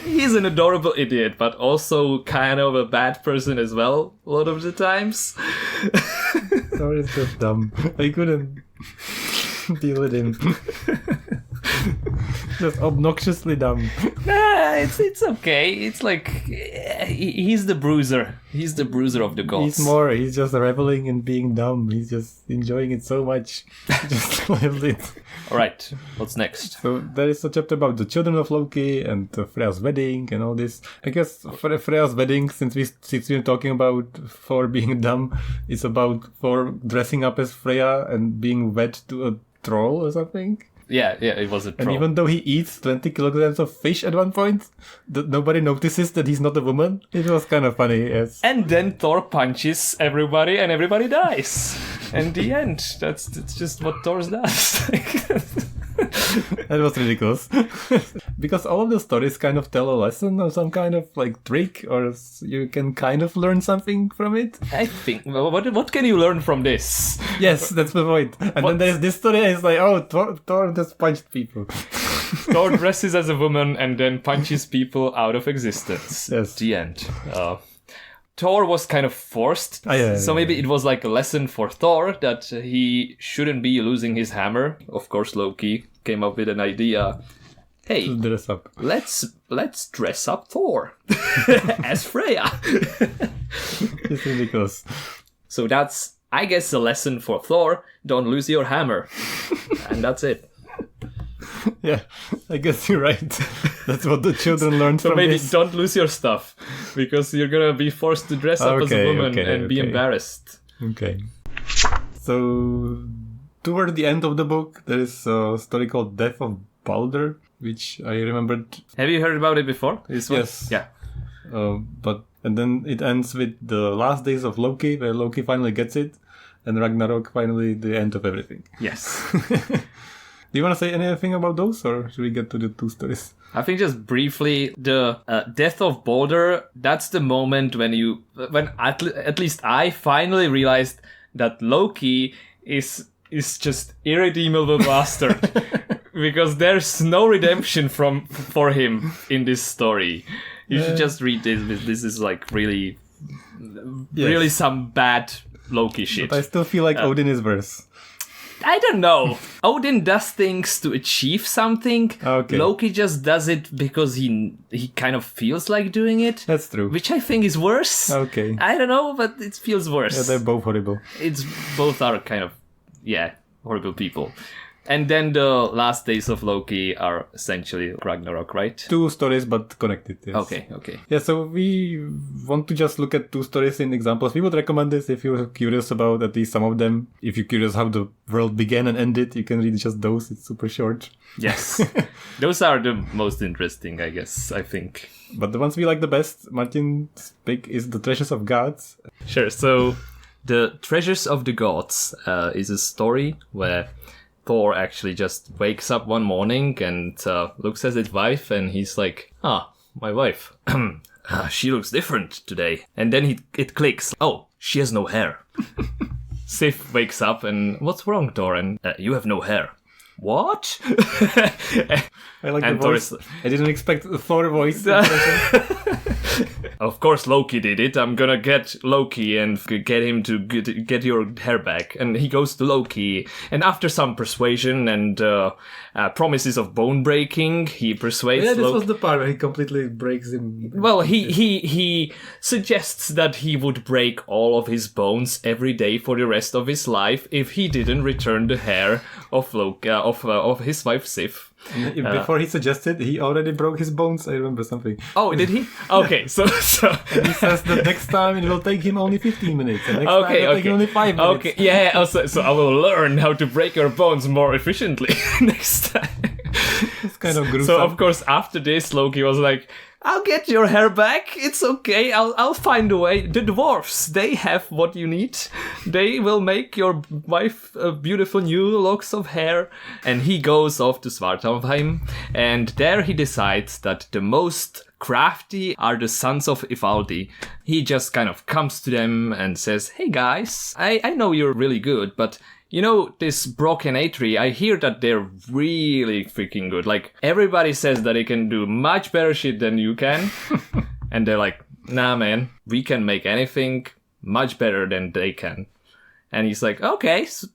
He's an adorable idiot, but also kind of a bad person as well, a lot of the times. Thor is just dumb. I couldn't deal with him. Just obnoxiously dumb. Nah, it's okay. It's like he's the bruiser. He's the bruiser of the gods. He's just reveling in being dumb. He's just enjoying it so much. He just lives it. All right, what's next? So there is a chapter about the children of Loki and Freya's wedding and all this. I guess for Freya's wedding, since we're talking about Thor being dumb, it's about Thor dressing up as Freya and being wed to a troll or something. Yeah, it was a troll. And even though he eats 20 kilograms of fish at one point, nobody notices that he's not a woman. It was kind of funny, yes. And then Thor punches everybody and everybody dies. And the end. That's just what Thor does. That was ridiculous. Because all of the stories kind of tell a lesson or some kind of like trick, or you can kind of learn something from it. I think. What can you learn from this? Yes, that's the point. And then there's this story, and it's like, oh, Thor just punched people. Thor dresses as a woman and then punches people out of existence. Yes. The end. Thor was kind of forced, so maybe it was like a lesson for Thor that he shouldn't be losing his hammer. Of course, Loki came up with an idea. Hey, dress up. Let's dress up Thor as Freya. It's ridiculous. So that's, I guess, a lesson for Thor. Don't lose your hammer, and that's it. Yeah, I guess you're right. That's what the children learned so from maybe this. Don't lose your stuff, because you're gonna be forced to dress up as a woman and be embarrassed. Okay. So, toward the end of the book, there is a story called Death of Balder, which I remembered. Have you heard about it before? This one? Yes. Yeah. And then it ends with the last days of Loki, where Loki finally gets it, and Ragnarok finally the end of everything. Yes. Do you want to say anything about those, or should we get to the two stories? I think just briefly, the Death of Balder, that's the moment when at least I finally realized that Loki is just irredeemable bastard. Because there's no redemption for him in this story. You should just read this. This is like really some bad Loki shit. But I still feel like Odin is worse. I don't know. Odin does things to achieve something. Okay. Loki just does it because he kind of feels like doing it. That's true. Which I think is worse. Okay. I don't know, but it feels worse. Yeah, they're both horrible. Both are kind of, horrible people. And then the last days of Loki are essentially Ragnarok, right? Two stories, but connected, yes. Okay. Yeah, so we want to just look at two stories in examples. We would recommend this if you're curious about at least some of them. If you're curious how the world began and ended, you can read just those. It's super short. Yes. Those are the most interesting, I guess, I think. But the ones we like the best, Martin's pick is The Treasures of Gods. Sure, so The Treasures of the Gods is a story where Thor actually just wakes up one morning and looks at his wife and he's like, my wife. She looks different today. And then it clicks. Oh, she has no hair. Sif wakes up and, what's wrong, Thor? And you have no hair. What? I like the voice. I didn't expect the Thor voice. Of course Loki did it. I'm gonna get Loki and get him to get your hair back. And he goes to Loki. And after some persuasion and promises of bone breaking, he persuades Loki. Yeah, this was the part where he completely breaks him. Well, he suggests that he would break all of his bones every day for the rest of his life if he didn't return the hair of Loki, of his wife Sif. Before he suggested, he already broke his bones. I remember something. Oh, did he? Okay, so and he says that next time it will take him only 15 minutes. And next time it will take him only 5 minutes. Okay, yeah. So I will learn how to break your bones more efficiently next time. It's kind of gruesome. So of course, after this, Loki was like, I'll get your hair back. It's okay. I'll find a way. The dwarfs, they have what you need. They will make your wife beautiful new locks of hair. And he goes off to Svartalfheim. And there he decides that the most crafty are the sons of Ivaldi. He just kind of comes to them and says, hey guys, I know you're really good, but you know, this Broken Atri, I hear that they're really freaking good. Like, everybody says that they can do much better shit than you can. And they're like, nah, man, we can make anything much better than they can. And he's like, okay, so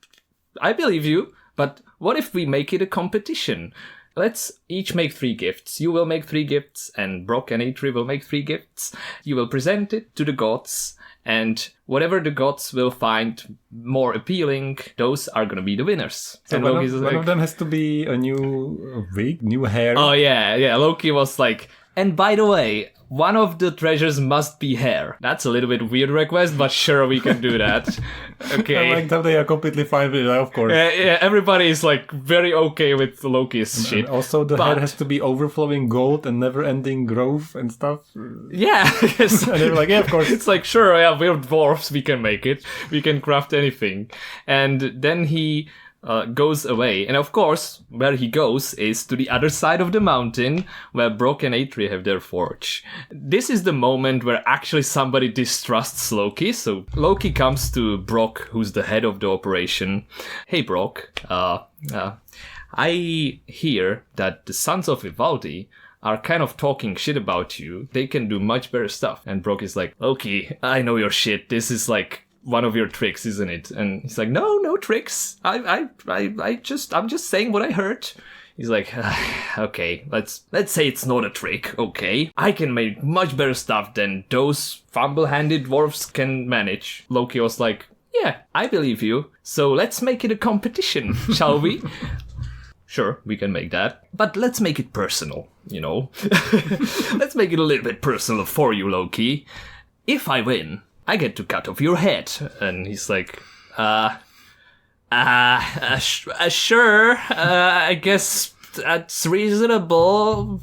I believe you, but what if we make it a competition? let's each make 3 gifts. You will make 3 gifts, and Brock and Atri will make 3 gifts. You will present it to the gods, and whatever the gods will find more appealing, those are gonna be the winners. So and one of them has to be a new wig, new hair. Oh yeah. Loki was like, and by the way, one of the treasures must be hair. That's a little bit weird request, but sure, we can do that. Okay. I like that they are completely fine with it, of course. Yeah, everybody is like very okay with Loki's shit. And also, the hair has to be overflowing gold and never-ending growth and stuff. Yeah, yes. And they were like, yeah, of course. It's like, sure, yeah, we're dwarves, we can make it. We can craft anything. And then he goes away. And of course, where he goes is to the other side of the mountain where Brock and Atri have their forge. This is the moment where actually somebody distrusts Loki. So Loki comes to Brock, who's the head of the operation. Hey, Brock, I hear that the Sons of Ivaldi are kind of talking shit about you. They can do much better stuff. And Brock is like, Loki, I know your shit. This is like one of your tricks, isn't it? And he's like, no tricks. I'm just saying what I heard. He's like, okay, let's say it's not a trick, okay? I can make much better stuff than those fumble-handed dwarves can manage. Loki was like, yeah, I believe you. So let's make it a competition, shall we? Sure, we can make that. But let's make it personal, you know? Let's make it a little bit personal for you, Loki. If I win, I get to cut off your head. And he's like, sure, I guess that's reasonable.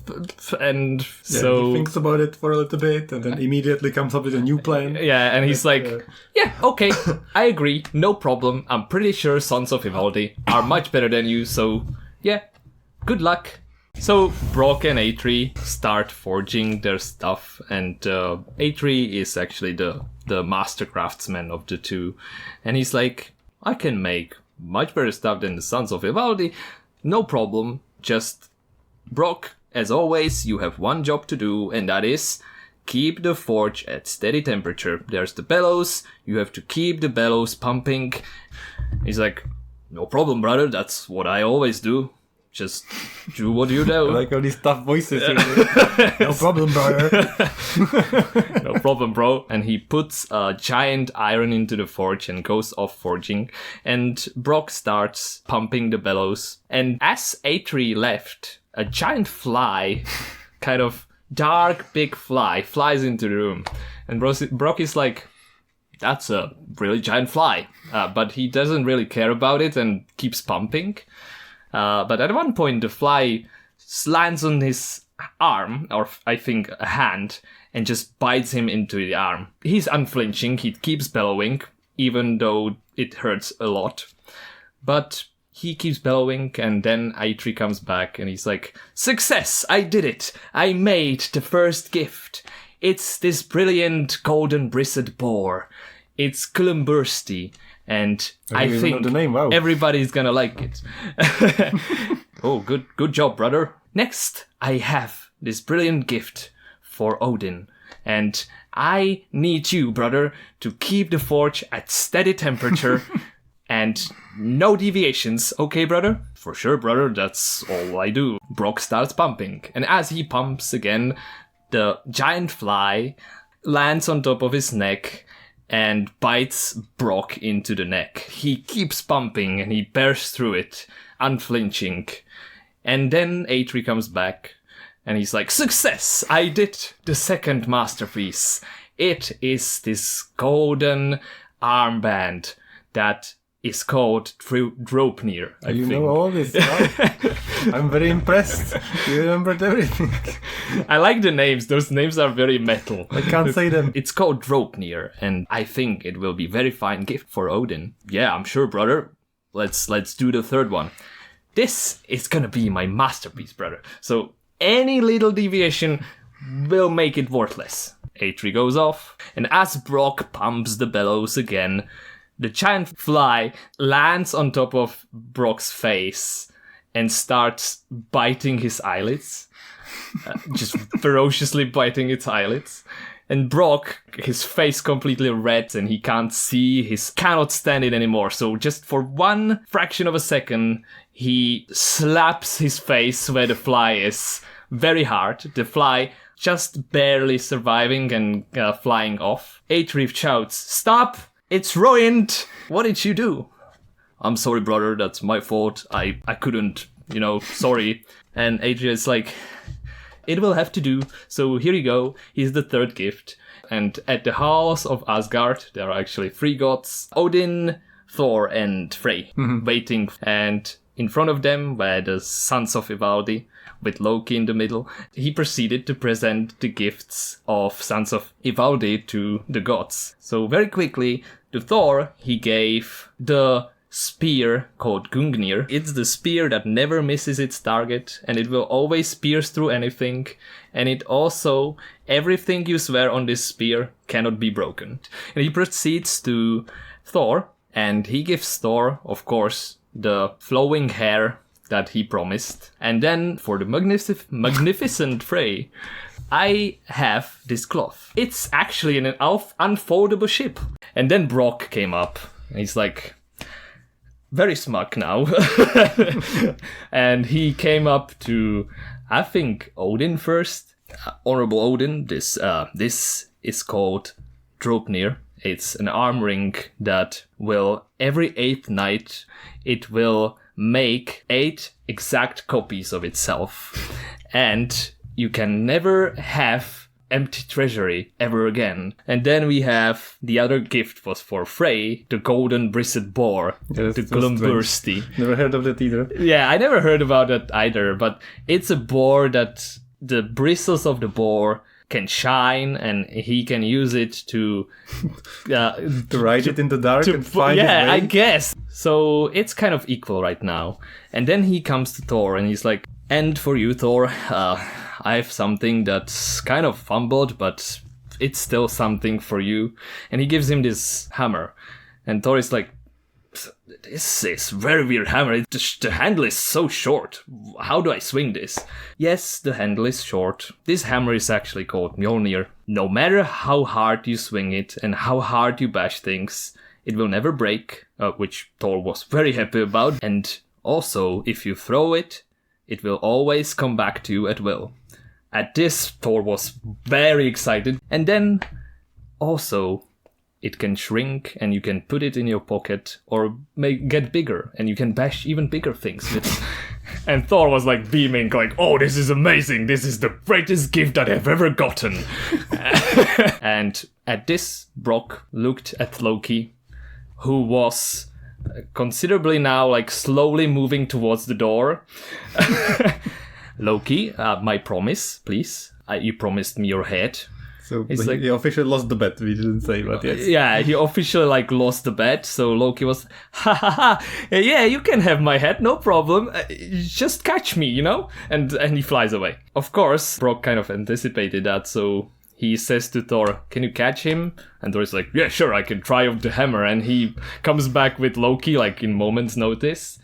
And so he thinks about it for a little bit and then immediately comes up with a new plan. Yeah, and he's like, yeah, okay, I agree, no problem. I'm pretty sure Sons of Ivaldi are much better than you, so yeah, good luck. So Brock and Atri start forging their stuff, and Atri is actually the master craftsman of the two. And he's like, I can make much better stuff than the Sons of Ivaldi. No problem. Just, Brock, as always, you have one job to do, and that is keep the forge at steady temperature. There's the bellows. You have to keep the bellows pumping. He's like, no problem, brother. That's what I always do. Just do what you do. I like all these tough voices. No problem, brother. No problem, bro. And he puts a giant iron into the forge and goes off forging. And Brock starts pumping the bellows. And as Atri left, a giant fly, kind of dark, big fly, flies into the room. And Brock is like, that's a really giant fly. But he doesn't really care about it and keeps pumping. But at one point, the fly lands on his arm, or I think a hand, and just bites him into the arm. He's unflinching, he keeps bellowing, even though it hurts a lot. But he keeps bellowing, and then Atri comes back, and he's like, success! I did it! I made the first gift! It's this brilliant golden bristled boar. It's Kulumbursti. And I think the name. Wow. Everybody's gonna like it. Oh, good job, brother. Next, I have this brilliant gift for Odin. And I need you, brother, to keep the forge at steady temperature and no deviations. Okay, brother? For sure, brother. That's all I do. Brock starts pumping. And as he pumps again, the giant fly lands on top of his neck and bites Brock into the neck. He keeps pumping and he bears through it, unflinching. And then Atri comes back and he's like, success! I did the second masterpiece. It is this golden armband that is called Dropnir, I think. You know all this, right? I'm very impressed. You remembered everything. I like the names. Those names are very metal. I can't say them. It's called Dropnir, and I think it will be very fine gift for Odin. Yeah, I'm sure, brother. Let's do the third one. This is gonna be my masterpiece, brother. So any little deviation will make it worthless. Atri goes off, and as Brock pumps the bellows again, the giant fly lands on top of Brock's face and starts biting his eyelids. Just ferociously biting its eyelids. And Brock, his face completely red and he can't see, he cannot stand it anymore. So just for one fraction of a second, he slaps his face where the fly is very hard. The fly just barely surviving and flying off. Adrift shouts, "Stop! It's ruined! What did you do?" "I'm sorry, brother, that's my fault. I couldn't, sorry." And Adrian's like, "It will have to do. So here you go. Here's the third gift." And at the halls of Asgard, there are actually 3 gods, Odin, Thor, and Frey, waiting. And in front of them were the sons of Ivaldi, with Loki in the middle. He proceeded to present the gifts of sons of Ivaldi to the gods. So very quickly, to Thor, he gave the spear called Gungnir. It's the spear that never misses its target, and it will always pierce through anything. And it also, everything you swear on this spear cannot be broken. And he proceeds to Thor, and he gives Thor, of course, the flowing hair that he promised. And then for the magnificent Frey, I have this cloth. It's actually an unfoldable ship. And then Brock came up, and he's like, very smug now. And he came up to, I think, Odin first. Honorable Odin, this is called Draupnir. It's an arm ring that will, every 8th night, it will make 8 exact copies of itself. And you can never have empty treasury ever again. And then we have the other gift was for Frey, the golden bristled boar, the Glumbursti. Never heard of that either. Yeah, I never heard about that either, but it's a boar that the bristles of the boar can shine, and he can use it to to ride it in the dark and find his way. I guess. So it's kind of equal right now. And then he comes to Thor and he's like, "And for you, Thor, I have something that's kind of fumbled, but it's still something for you." And he gives him this hammer. And Thor is like, "This is very weird hammer. The handle is so short. How do I swing this?" "Yes, the handle is short. This hammer is actually called Mjolnir. No matter how hard you swing it and how hard you bash things, it will never break," which Thor was very happy about. "And also, if you throw it, it will always come back to you at will." At this, Thor was very excited. And then also, it can shrink and you can put it in your pocket or get bigger and you can bash even bigger things with it. And Thor was like beaming, like, "Oh, this is amazing. This is the greatest gift that I've ever gotten." And at this, Brock looked at Loki, who was considerably now like slowly moving towards the door. "Loki, my promise, please. You promised me your head." So he officially lost the bet. We didn't say, but yes. Yeah, he officially like lost the bet. So Loki was, "Ha, yeah, you can have my head, no problem. Just catch me, And he flies away. Of course, Brock kind of anticipated that, so he says to Thor, "Can you catch him?" And Thor is like, "Yeah, sure, I can try with the hammer." And he comes back with Loki like in moments' notice.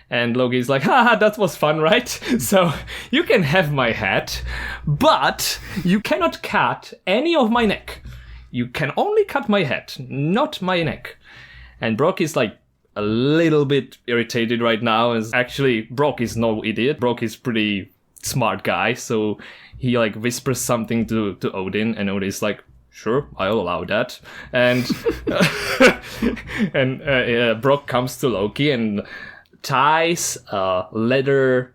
And Loki's like, "Haha, that was fun, right? So you can have my head, but you cannot cut any of my neck. You can only cut my head, not my neck." And Brock is like a little bit irritated right now. As actually, Brock is no idiot. Brock is pretty smart guy. So he like whispers something to Odin, and Odin's like, "Sure, I'll allow that." And Brock comes to Loki and ties a leather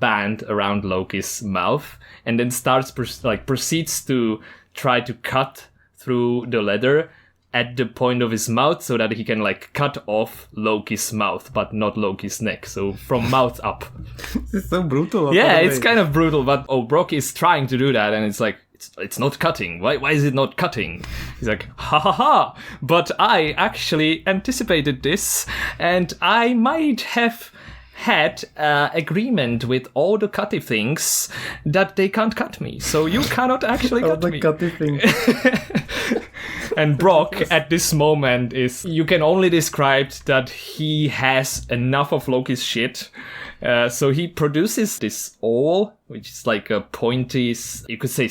band around Loki's mouth, and then proceeds to try to cut through the leather at the point of his mouth so that he can like cut off Loki's mouth, but not Loki's neck. So from mouth up. This is so brutal. Yeah, it's kind of brutal, but Brock is trying to do that, and it's like, it's not cutting. Why is it not cutting? He's like, ha. But I actually anticipated this, and I might have had agreement with all the cutty things that they can't cut me. So you cannot actually cut the me. cutty thing. And Brock at this moment you can only describe that he has enough of Loki's shit. So he produces this awl, which is like a pointy, you could say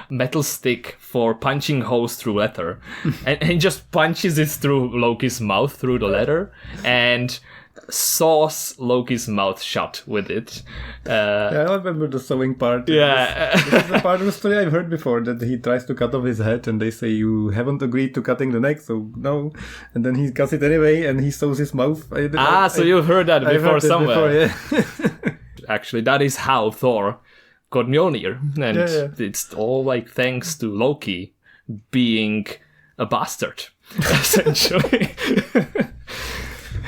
metal stick for punching holes through leather. and he just punches it through Loki's mouth, through the leather, and saws Loki's mouth shut with it. I remember the sewing part. Yeah. This is the part of the story I've heard before, that he tries to cut off his head and they say you haven't agreed to cutting the neck, so no. And then he cuts it anyway and he sews his mouth. You've heard that before somewhere. Before, yeah. Actually, that is how Thor got Mjolnir. And it's all like thanks to Loki being a bastard, essentially.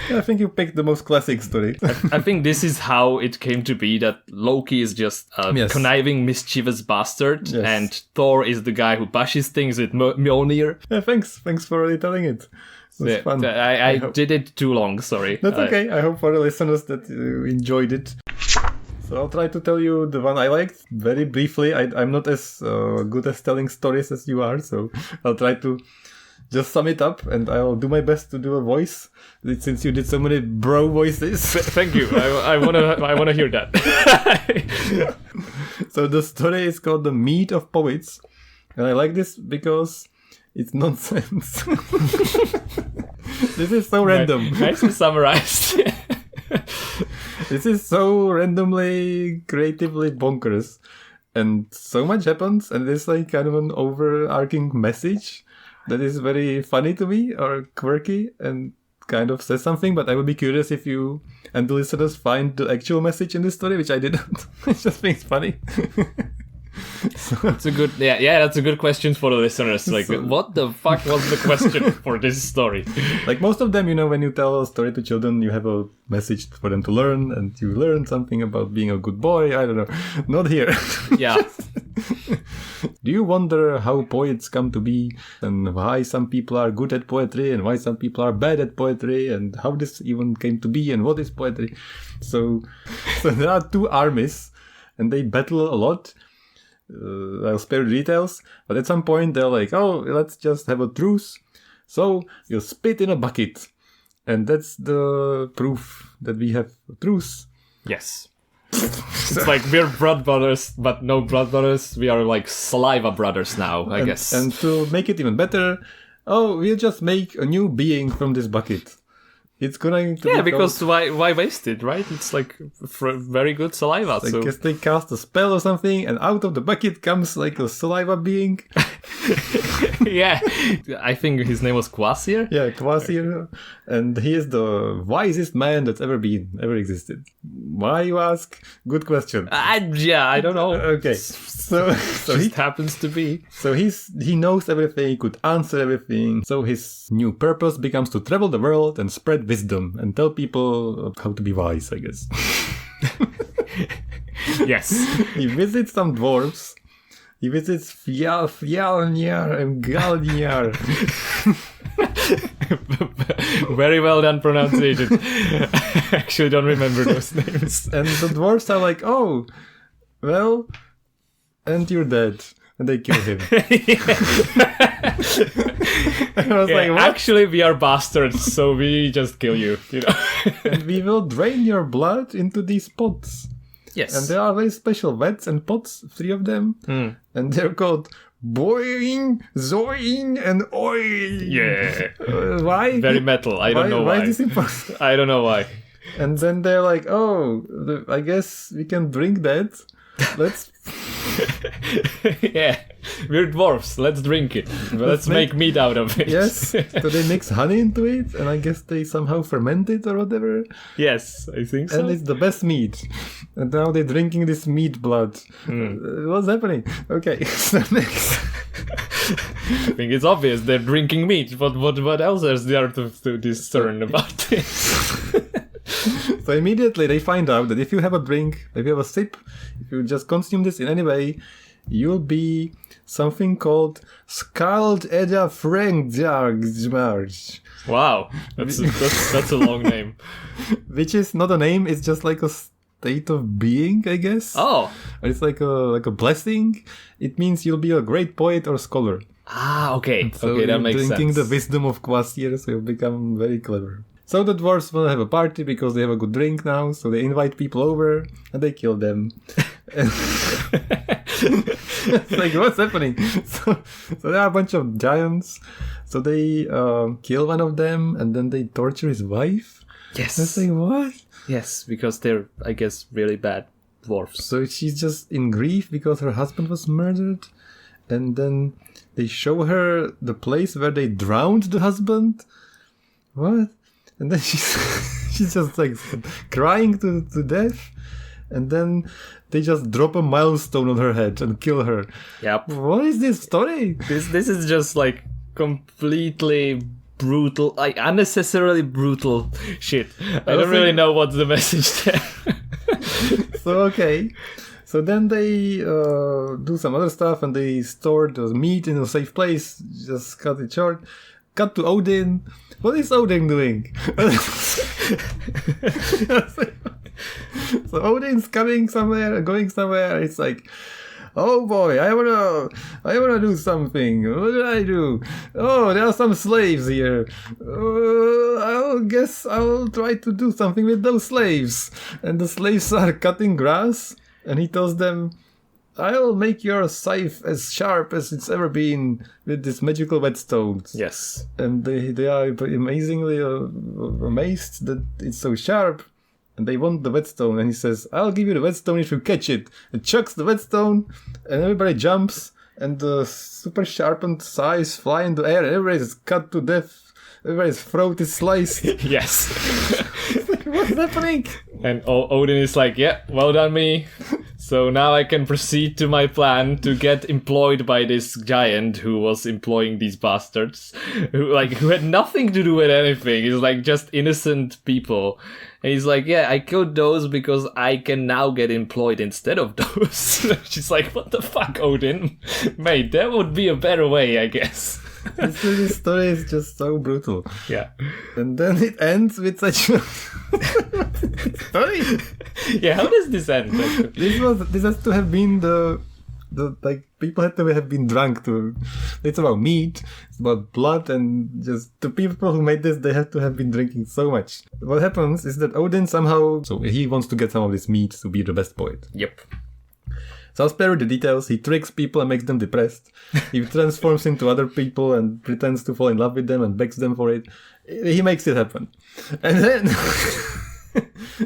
I think you picked the most classic story. I think this is how it came to be, that Loki is just a conniving, mischievous bastard, and Thor is the guy who bashes things with Mjolnir. Yeah, thanks for retelling it. It was fun. I did it too long, sorry. That's okay. I hope for the listeners that you enjoyed it. So I'll try to tell you the one I liked very briefly. I'm not as good as telling stories as you are, so I'll try to just sum it up, and I'll do my best to do a voice, since you did so many bro voices. Thank you. I wanna hear that. So the story is called The Meat of Poets, and I like this because it's nonsense. This is so random. Nicely summarized. This is so randomly, creatively bonkers, and so much happens, and there's like kind of an overarching message that is very funny to me, or quirky, and kind of says something, but I would be curious if you and the listeners find the actual message in this story, which I didn't. I just think it's funny. It's a good, that's a good question for the listeners. Like, what the fuck was the question for this story? Like most of them, when you tell a story to children, you have a message for them to learn, and you learn something about being a good boy. I don't know. Not here. Yeah. Do you wonder how poets come to be, and why some people are good at poetry and why some people are bad at poetry, and how this even came to be and what is poetry? So there are two armies and they battle a lot. I'll spare the details, but at some point they're like, oh, let's just have a truce. So you spit in a bucket, and that's the proof that we have a truce. Yes. It's like we're blood brothers, but no blood brothers. We are like saliva brothers now, I guess. And to make it even better, we'll just make a new being from this bucket. It's going to be because why waste it, right? It's like very good saliva. I guess they cast a spell or something, and out of the bucket comes like a saliva being. Yeah, I think his name was Kvasir. Yeah, Kvasir, and he is the wisest man that's ever existed. Why, you ask? Good question. I don't know. Okay, so he happens to be. So he knows everything. He could answer everything. So his new purpose becomes to travel the world and spread wisdom and tell people how to be wise, I guess. Yes. He visits some dwarves. He visits Fjalnir and Galnir. Very well done pronunciation. I actually don't remember those names. And the dwarves are like, oh, well, and you're dead. And they kill him. I was like, what? Actually, we are bastards, so we just kill you. And we will drain your blood into these pots. Yes. And there are very special vats and pots, 3 of them. And they're called boiling, zoing, and oil. Yeah. Why? Very metal. I don't know why. Why is this important? I don't know why. And then they're like, I guess we can drink that. Let's... Yeah, we're dwarfs. Let's drink it. Let's make meat out of it. Yes. So they mix honey into it, and I guess they somehow ferment it or whatever. Yes, I think so. And it's the best meat. And now they're drinking this meat blood. What's happening? Okay, so next. I think it's obvious they're drinking meat. What else is there to discern about this? So immediately they find out that if you have a drink, if you have a sip, if you just consume this in any way, you'll be something called Skald Edda Frengjargsmarch, Wow, that's a long name. which is not a name, it's just like a state of being, I guess. Oh, It's like a blessing. It means you'll be a great poet or scholar. okay. So Okay, that you're makes drinking sense. the wisdom of Kvasir, so you'll become very clever. So the dwarves want to have a party because they have a good drink now, so they invite people over and they kill them. It's like, what's happening? So there are a bunch of giants. So they kill one of them and then they torture his wife. Yes. It's like, what? Yes, because they're, I guess, really bad dwarfs. So she's just in grief because her husband was murdered. And then they show her the place where they drowned the husband. What? And then she's just like crying to death. And then they just drop a milestone on her head and kill her. Yep. What is this story? This is just like completely brutal, like unnecessarily brutal shit. I don't really know what's the message there. So, okay. So then they do some other stuff and they store the meat in a safe place. Just cut it short. Cut to Odin. What is Odin doing? So Odin's coming somewhere, going somewhere. It's like, oh boy, I wanna do something. What did I do? Oh, there are some slaves here. I guess I'll try to do something with those slaves. And the slaves are cutting grass, and he tells them, I'll make your scythe as sharp as it's ever been with this magical whetstones. Yes. And they are amazingly amazed that it's so sharp. And they want the whetstone. And he says, I'll give you the whetstone if you catch it. And chucks the whetstone. And everybody jumps. And the super sharpened scythes fly in the air. And everybody's cut to death. Everybody's throat is sliced. Yes. What's happening? And Odin is like, yeah, well done me. So now I can proceed to my plan to get employed by this giant who was employing these bastards, who had nothing to do with anything. He's like just innocent people. And he's like, yeah, I killed those because I can now get employed instead of those. She's like, what the fuck, Odin? Mate, that would be a better way, I guess. This story is just so brutal. Yeah. And then it ends with such a story. Yeah, how does this end? This has to have been the like people had to have been drunk to. It's about meat, it's about blood, and just the people who made this, they have to have been drinking so much. What happens is that Odin somehow, so he wants to get some of this meat to be the best poet. Yep. So I'll spare you the details. He tricks people and makes them depressed. He transforms into other people and pretends to fall in love with them and begs them for it. He makes it happen. And then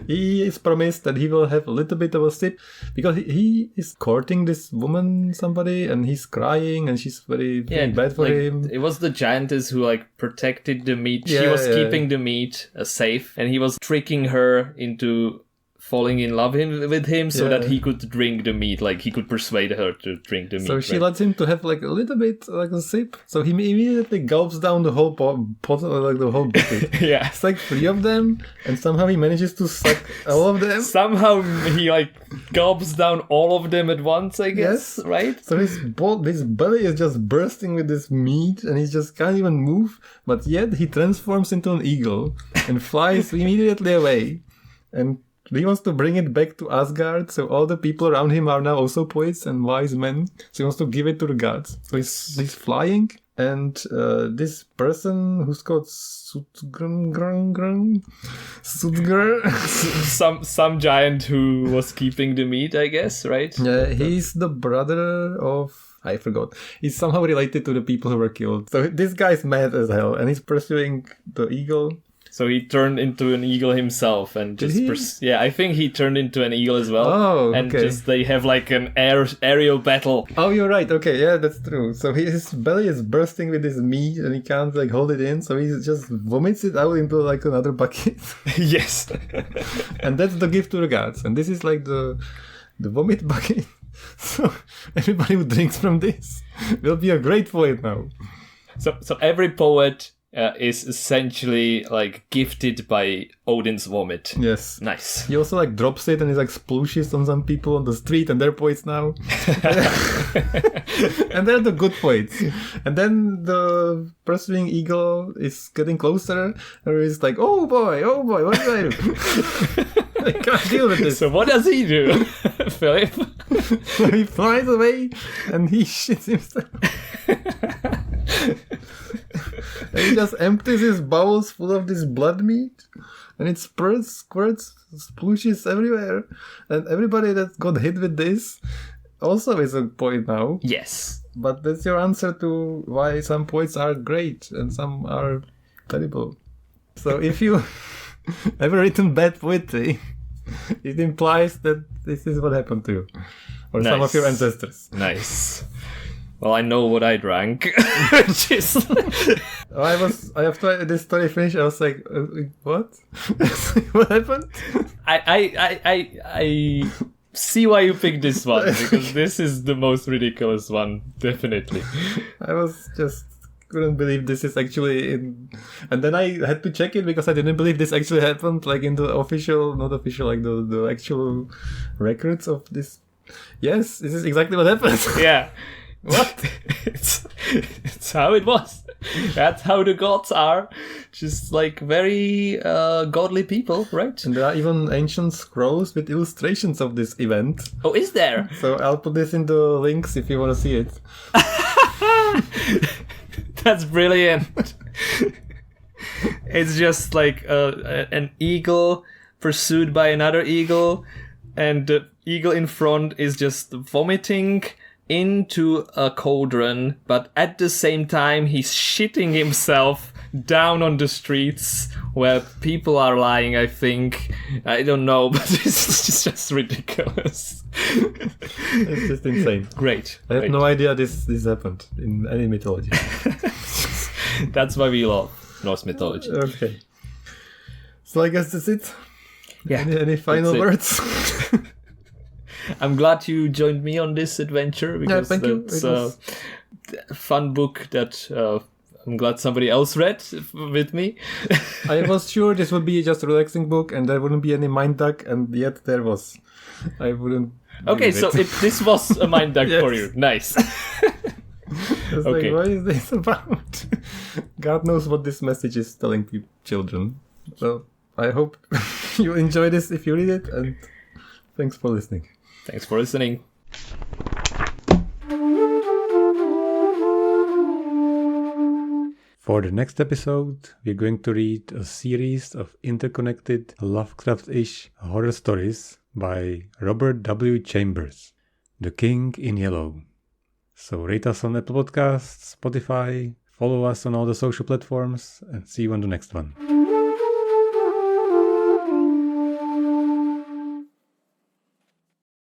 he is promised that he will have a little bit of a sip because he is courting this woman, somebody, and he's crying and she's very bad for him. It was the giantess who protected the meat. Yeah, she was keeping the meat safe, and he was tricking her into falling in love with him so that he could drink the meat. Like he could persuade her to drink the meat. So she lets him to have like a little bit, like a sip. So he immediately gulps down the whole pot, like the whole bucket. Yeah. It's like 3 of them, and somehow he manages to suck all of them. Somehow he gulps down all of them at once, I guess, Yes. right? So his belly is just bursting with this meat, and he just can't even move. But yet he transforms into an eagle and flies immediately away. And he wants to bring it back to Asgard, so all the people around him are now also poets and wise men. So he wants to give it to the gods. So he's flying, and this person who's called Sutgr, some giant who was keeping the meat, I guess, right? Yeah, he's the brother of... I forgot. He's somehow related to the people who were killed. So this guy's mad as hell, and he's pursuing the eagle. So he turned into an eagle himself and just... I think he turned into an eagle as well. Oh, and okay. just they have an aerial battle. Oh, you're right. Okay, yeah, that's true. So his belly is bursting with this meat and he can't hold it in. So he just vomits it out into another bucket. Yes. And that's the gift to the gods. And this is the vomit bucket. So everybody who drinks from this will be a great poet now. So every poet is essentially like gifted by Odin's vomit. Yes. Nice. He also like drops it and he's like splooshes on some people on the street and they're poets now. And they're the good poets. And then the pursuing eagle is getting closer and he's like, oh boy, what do I do? I can't deal with this. So what does he do, Filip? So he flies away and he shits himself. And he just empties his bowels full of this blood meat. And it spurts, squirts, splooshes everywhere. And everybody that got hit with this also is a poet now. Yes. But that's your answer to why some poets are great and some are terrible. So if you ever written bad poetry, it implies that this is what happened to you. Or some of your ancestors. Nice. Well, I know what I drank. Which is... After this story finished, I was like, what? What happened? I see why you picked this one, because this is the most ridiculous one, definitely. I was just couldn't believe this is actually in... And then I had to check it because I didn't believe this actually happened, like in the official, not official, like the actual records of this. Yes, this is exactly what happened. Yeah. What? It's how it was. That's how the gods are. Just like very godly people, right? And there are even ancient scrolls with illustrations of this event. Oh, is there? So I'll put this in the links if you want to see it. That's brilliant. It's just like an eagle pursued by another eagle, and the eagle in front is just vomiting into a cauldron, but at the same time he's shitting himself down on the streets where people are lying, I think. I don't know, but it's just ridiculous. It's just insane. Great. I have no idea this happened in any mythology. That's why we love Norse mythology. Okay. So I guess that's it. Yeah. Any final words? I'm glad you joined me on this adventure, because thank you. That's a fun book that I'm glad somebody else read with me. I was sure this would be just a relaxing book and there wouldn't be any mind duck, and yet there was. I wouldn't. Okay, so this was a mind duck for you. Nice. It's Okay. like, what is this about? God knows what this message is telling children. So I hope you enjoy this if you read it, and thanks for listening. Thanks for listening. For the next episode, we're going to read a series of interconnected Lovecraft-ish horror stories by Robert W. Chambers, The King in Yellow. So rate us on Apple Podcasts, Spotify, follow us on all the social platforms, and see you on the next one.